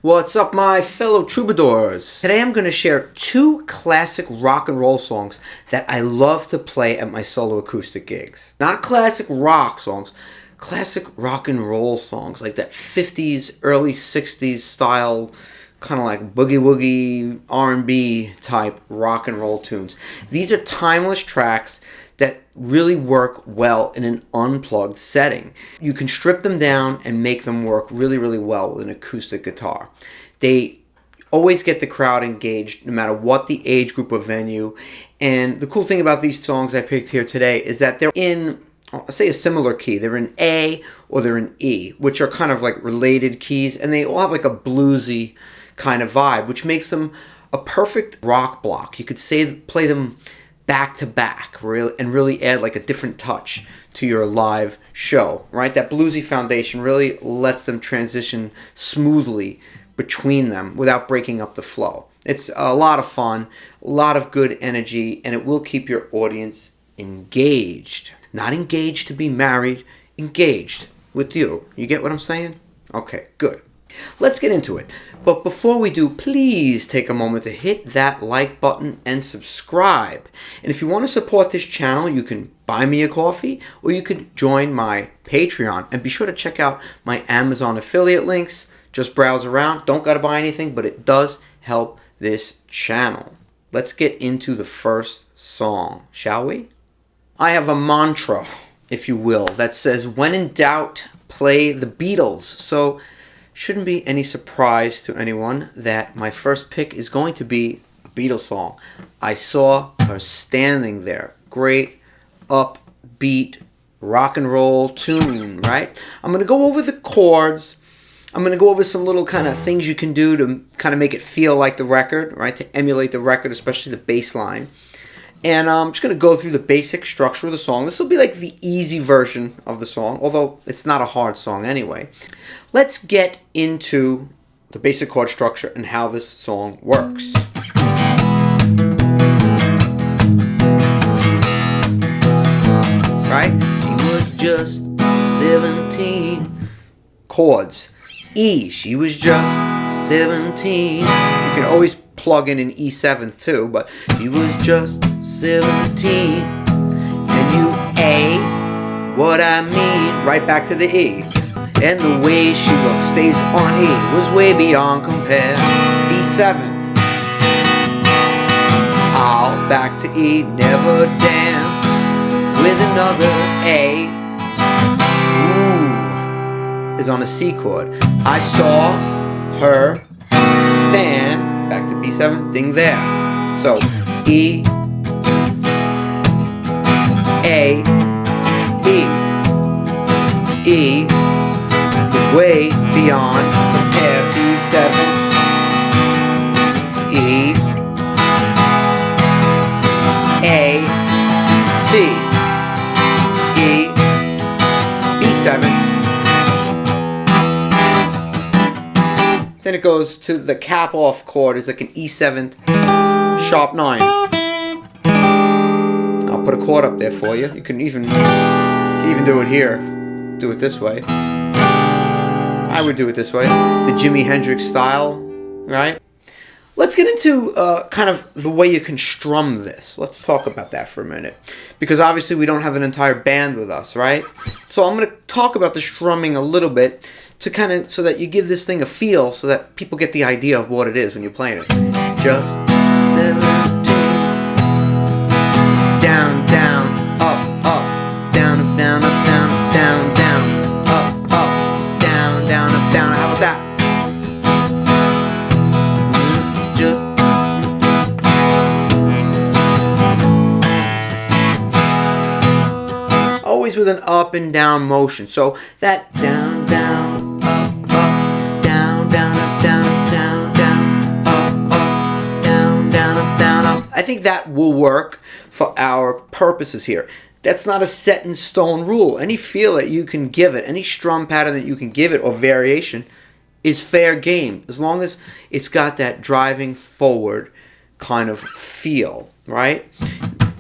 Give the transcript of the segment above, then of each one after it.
What's up, my fellow troubadours? Today I'm going to share two classic rock and roll songs that I love to play at my solo acoustic gigs. Not classic rock songs, classic rock and roll songs, like that 50s, early 60s style, kind of like boogie woogie, R&B type rock and roll tunes. These are timeless tracks that really work well in an unplugged setting. You can strip them down and make them work really, really well with an acoustic guitar. They always get the crowd engaged no matter what the age group or venue. And the cool thing about these songs I picked here today is that they're in, I'll say, a similar key. They're in A or they're in E, which are kind of like related keys, and they all have like a bluesy kind of vibe, which makes them a perfect rock block. You could play them back to back and really add like a different touch to your live show, right? That bluesy foundation really lets them transition smoothly between them without breaking up the flow. It's a lot of fun, a lot of good energy, and it will keep your audience engaged. Not engaged to be married, engaged with you. You get what I'm saying? Okay, good. Let's get into it. But before we do, please take a moment to hit that like button and subscribe. And if you want to support this channel, you can buy me a coffee or you could join my Patreon. And be sure to check out my Amazon affiliate links. Just browse around. Don't got to buy anything, but it does help this channel. Let's get into the first song, shall we? I have a mantra, if you will, that says, when in doubt, play the Beatles. So shouldn't be any surprise to anyone that my first pick is going to be a Beatles song. I Saw Her Standing There. Great, upbeat, rock and roll tune, right? I'm going to go over the chords. I'm going to go over some little kind of things you can do to kind of make it feel like the record, right? To emulate the record, especially the bass line. And I'm just going to go through the basic structure of the song. This will be like the easy version of the song, although it's not a hard song anyway. Let's get into the basic chord structure and how this song works. Right? She was just 17. Chords. E, she was just 17. You can always plug in an E7 too, but she was just 17. And you A, what I mean, right back to the E. And the way she looks stays on E, was way beyond compare. E7. I'll back to E, never dance with another A. Ooh, is on a C chord. I saw her stand, back to B7, ding there. So E, A, E, E, way beyond compare. B7, E, A, C, E, B7. Then it goes to the cap off chord is like an E7 sharp 9. I'll put a chord up there for you. You can even do it here. Do it this way. I would do it this way. The Jimi Hendrix style, right? Let's get into kind of the way you can strum this. Let's talk about that for a minute. Because obviously we don't have an entire band with us, right? So I'm going to talk about the strumming a little bit to kind of, so that you give this thing a feel so that people get the idea of what it is when you're playing it. Just 17. Down, down, up, up, down, up, down, up, down, up, down, down, up, up, down, down, up, down. How about that? Always with an up and down motion. So that down, down, up, up, down, down, up, down, up, down, down, up, up, down, down, up, down, up. I think that will work for our purposes here. That's not a set in stone rule. Any feel that you can give it, any strum pattern that you can give it or variation is fair game, as long as it's got that driving forward kind of feel, right?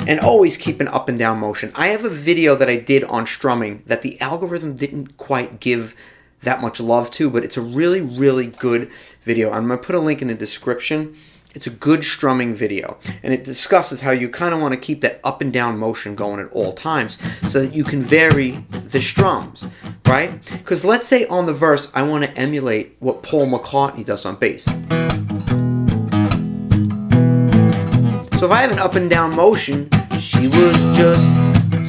And always keep an up and down motion. I have a video that I did on strumming that the algorithm didn't quite give that much love to, but it's a really, really good video. I'm going to put a link in the description. It's a good strumming video, and it discusses how you kind of want to keep that up and down motion going at all times so that you can vary the strums, right? Because let's say on the verse, I want to emulate what Paul McCartney does on bass. So if I have an up and down motion, she was just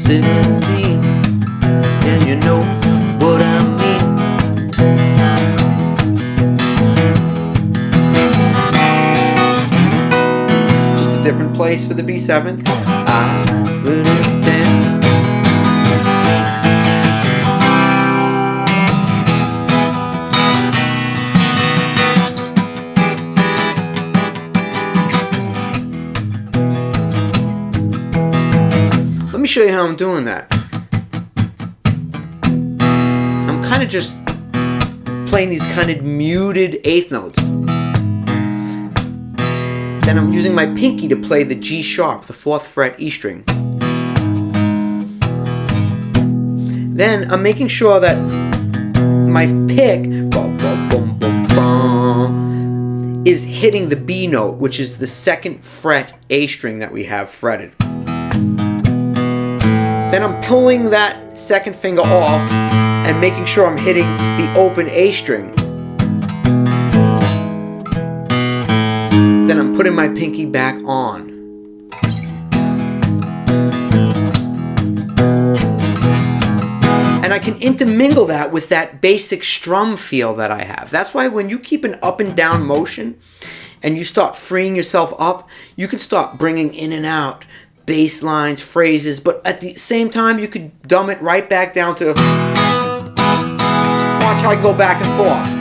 17, and you know what I mean. Different place for the B7. I put it down. Let me show you how I'm doing that. I'm kind of just playing these kind of muted eighth notes. Then I'm using my pinky to play the G sharp, the 4th fret E string. Then I'm making sure that my pick is hitting the B note, which is the 2nd fret A string that we have fretted. Then I'm pulling that 2nd finger off and making sure I'm hitting the open A string. Then I'm putting my pinky back on. And I can intermingle that with that basic strum feel that I have. That's why when you keep an up and down motion and you start freeing yourself up, you can start bringing in and out bass lines, phrases, but at the same time you could dumb it right back down to, watch how I go back and forth.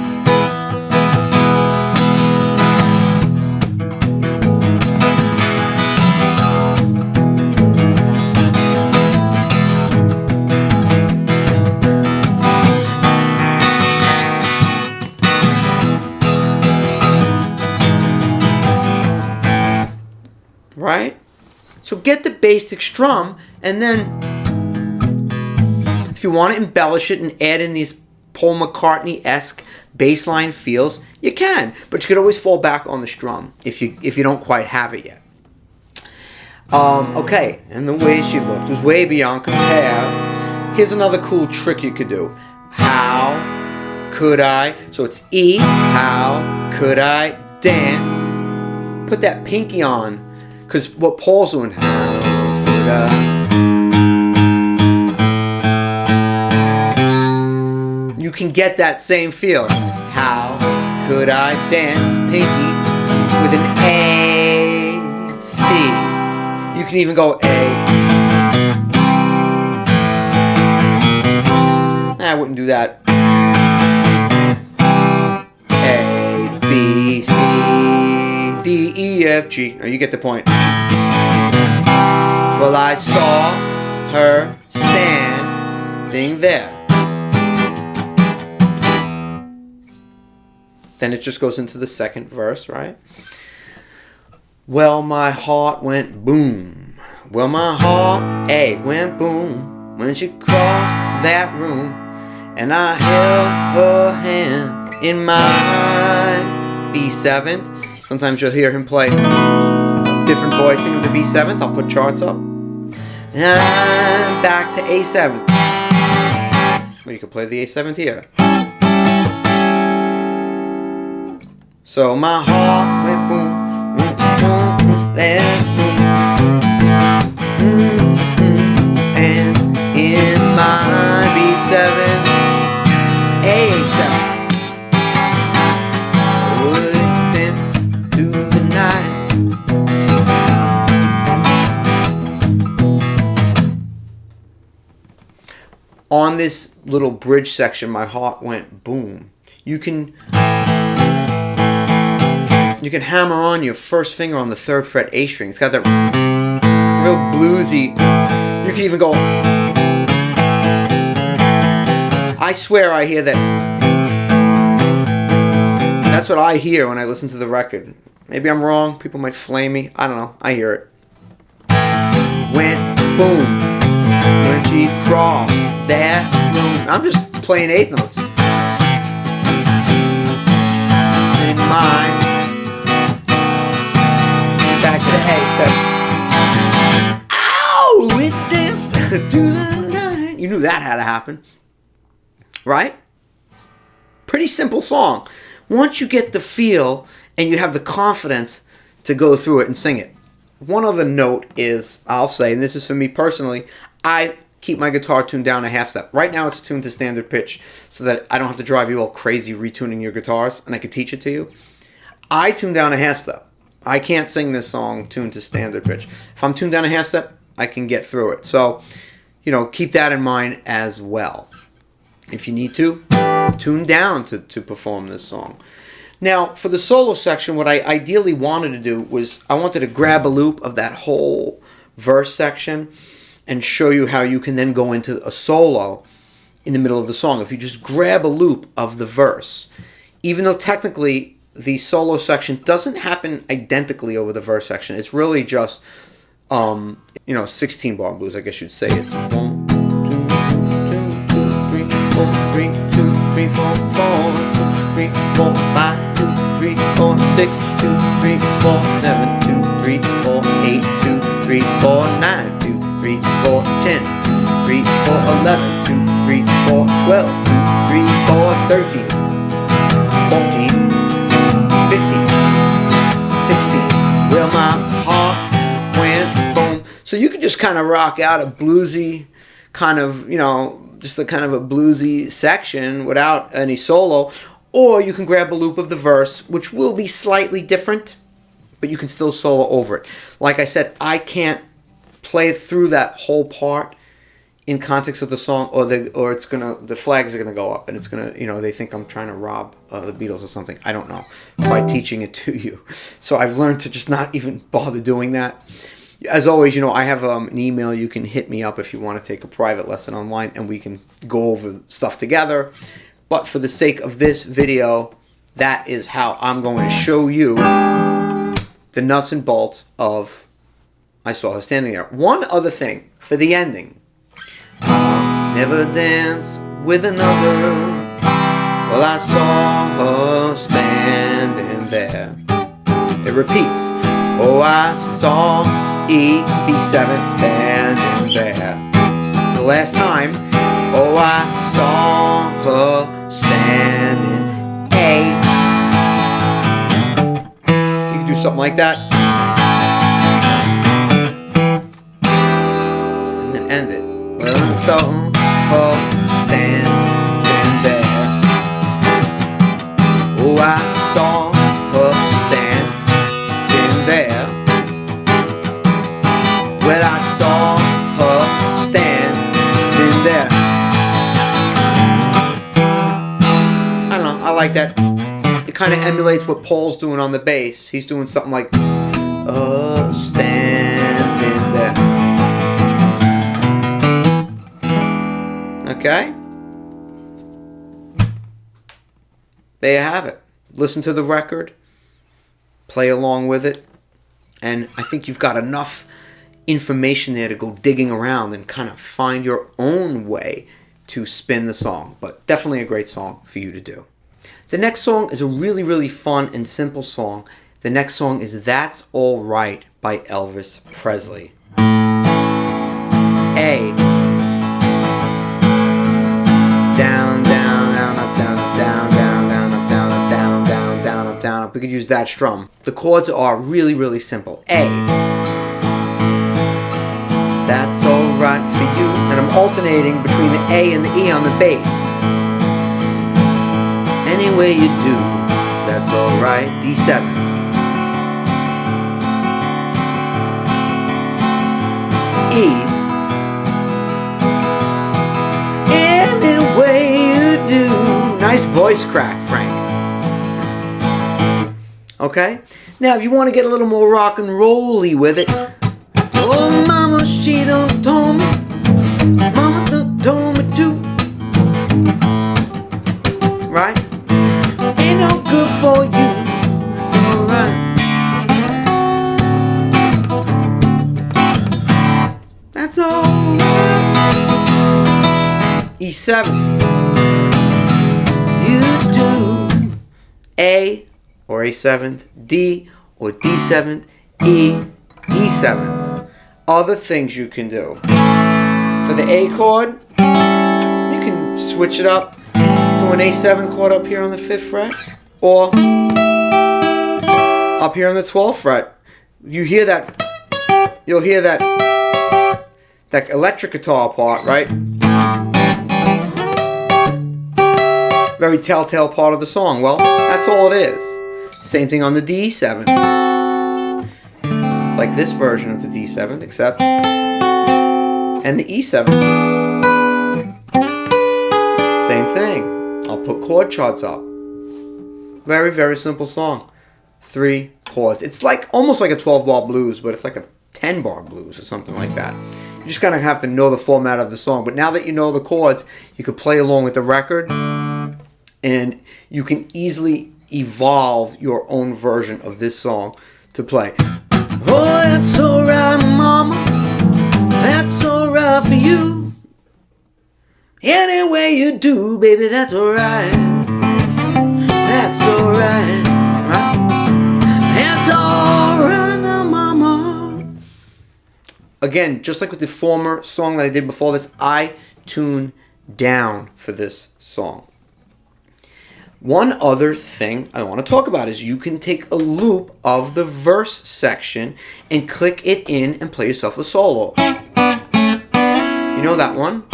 Right? So get the basic strum, and then if you want to embellish it and add in these Paul McCartney-esque bass line feels, you can. But you could always fall back on the strum if you don't quite have it yet. Okay, and the way she looked was way beyond compare. Here's another cool trick you could do. How could I? So it's E. How could I dance? Put that pinky on. Because what Paul's doing, you can get that same feel. How could I dance, pinky, with an A, C. You can even go A. I wouldn't do that. A, B, C, D, E, F, G. Now you get the point. Well, I saw her standing there. Then it just goes into the 2nd verse, right? Well, my heart went boom. Well, my heart, went boom when she crossed that room, and I held her hand in my B7. Sometimes you'll hear him play different voicing of the B7th. I'll put charts up. And back to A7. Well, you can play the A7th here. So my heart went boom, went boom, there, boom. And in my B7, A7. On this little bridge section, my heart went boom. You can hammer on your 1st finger on the 3rd fret A string. It's got that real bluesy. You can even go. I swear I hear that. That's what I hear when I listen to the record. Maybe I'm wrong. People might flame me. I don't know. I hear it. Went boom when she crossed that room. I'm just playing 8 notes. the night. You knew that had to happen, right? Pretty simple song. Once you get the feel and you have the confidence to go through it and sing it. One other note is, I'll say, and this is for me personally, I keep my guitar tuned down a half step. Right now it's tuned to standard pitch so that I don't have to drive you all crazy retuning your guitars, and I can teach it to you. I tune down a half step. I can't sing this song tuned to standard pitch. If I'm tuned down a half step, I can get through it. So, keep that in mind as well. If you need to, tune down to perform this song. Now, for the solo section, what I ideally wanted to do was I wanted to grab a loop of that whole verse section and show you how you can then go into a solo in the middle of the song. If you just grab a loop of the verse, even though technically the solo section doesn't happen identically over the verse section, it's really just 16 bar blues, I guess you'd say. It's 1, 2, 2, 2, 3, 4, 3, 2, 3, 4, 4, 2, 3, 4, 5, 2, 3, 4, 6, 2, 3, 4, 7, 2, 3, 4, 8, 2, 3, 4, 9, 2, 3, 4, 10, 2, 3, 4, 11, 2, 3, 4, 12, 2, 3, 4, 13, 14, 15, 16. Well, my heart went boom. So you can just kind of rock out a bluesy kind of, just a kind of a bluesy section without any solo. Or you can grab a loop of the verse, which will be slightly different, but you can still solo over it. Like I said, I can't play through that whole part in context of the song, or the flags are gonna go up, and it's gonna, they think I'm trying to rob the Beatles or something. I don't know, by teaching it to you. So I've learned to just not even bother doing that. As always, I have an email. You can hit me up if you want to take a private lesson online, and we can go over stuff together. But for the sake of this video, that is how I'm going to show you the nuts and bolts of I Saw Her Standing There. One other thing for the ending. I'll never dance with another. Well, I saw her standing there. It repeats. Oh, I saw E-B7 standing there. The last time. Oh, I saw her standing A. You can do something like that. And then end it. Well, I saw her standing there. Oh, I saw her standing there. Well, I saw her standing there. I don't know, I like that. It kind of emulates what Paul's doing on the bass. He's doing something like, standing there. Okay? There you have it. Listen to the record, play along with it, and I think you've got enough information there to go digging around and kind of find your own way to spin the song. But definitely a great song for you to do. The next song is a really, really fun and simple song. The next song is That's All Right by Elvis Presley. A. Down, down, down, up, down, up, down, down, down, up, down, up, down, down, down, up, down, up. We could use that strum. The chords are really, really simple. A. That's all right for you. And I'm alternating between the A and the E on the bass. Any way you do, that's all right. D7. E. Any way you do. Nice voice crack, Frank. Okay? Now, if you want to get a little more rock and roll-y with it, oh, mama, she done told me. Mama done told me too. Right? Ain't no good for you. It's alright. That's alright. E7. You do A or A7th, D or D7th, E, E7th. Other things you can do. For the A chord, you can switch it up to an A7 chord up here on the 5th fret, or up here on the 12th fret. You hear that, you'll hear that electric guitar part, right? Very telltale part of the song. Well, that's all it is. Same thing on the D7. It's like this version of the D7, except, and the E7. Same thing. I'll put chord charts up. Very, very simple song. 3 chords. It's like almost like a 12-bar blues, but it's like a 10-bar blues or something like that. You just kind of have to know the format of the song. But now that you know the chords, you can play along with the record, and you can easily evolve your own version of this song to play. Oh, that's alright, mama. That's alright for you. Any way you do, baby, that's alright. That's alright. That's alright now, mama. Again, just like with the former song that I did before this, I tune down for this song. One other thing I want to talk about is you can take a loop of the verse section and click it in and play yourself a solo. You know that one?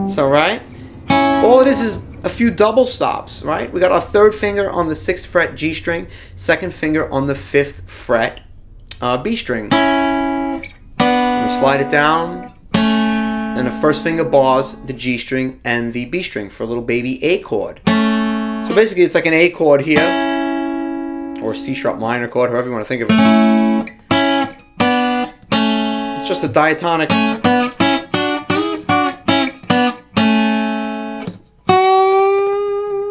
It's alright. All it is a few double stops, right? We got our 3rd finger on the 6th fret G string, 2nd finger on the 5th fret B string. We slide it down, and the 1st finger bars the G string and the B string for a little baby A chord. So basically it's like an A chord here, or C sharp minor chord, however you want to think of it. It's just a diatonic.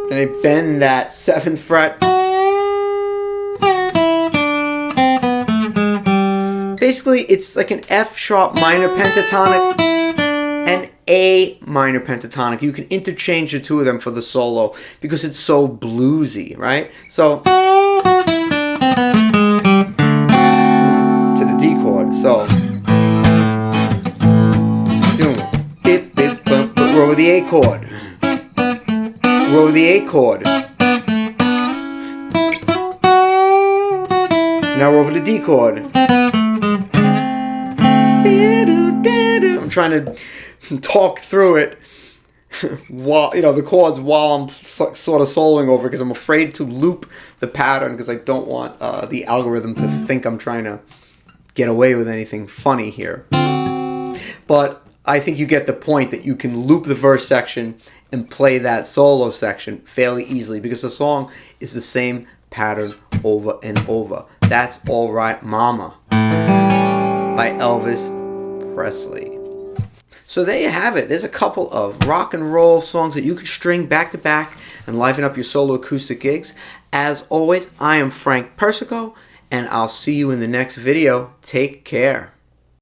Then I bend that 7th fret. Basically, it's like an F sharp minor pentatonic and A minor pentatonic. You can interchange the two of them for the solo because it's so bluesy, right? So to the D chord. So bip bip bump, we're over the A chord. We're over the A chord. Now we're over the D chord. I'm trying to talk through it while, you know, the chords while I'm sort of soloing over, because I'm afraid to loop the pattern because I don't want the algorithm to think I'm trying to get away with anything funny here. But I think you get the point that you can loop the verse section and play that solo section fairly easily because the song is the same pattern over and over. That's Alright Mama by Elvis Presley. So there you have it. There's a couple of rock and roll songs that you can string back to back and liven up your solo acoustic gigs. As always, I am Frank Persico, and I'll see you in the next video. Take care.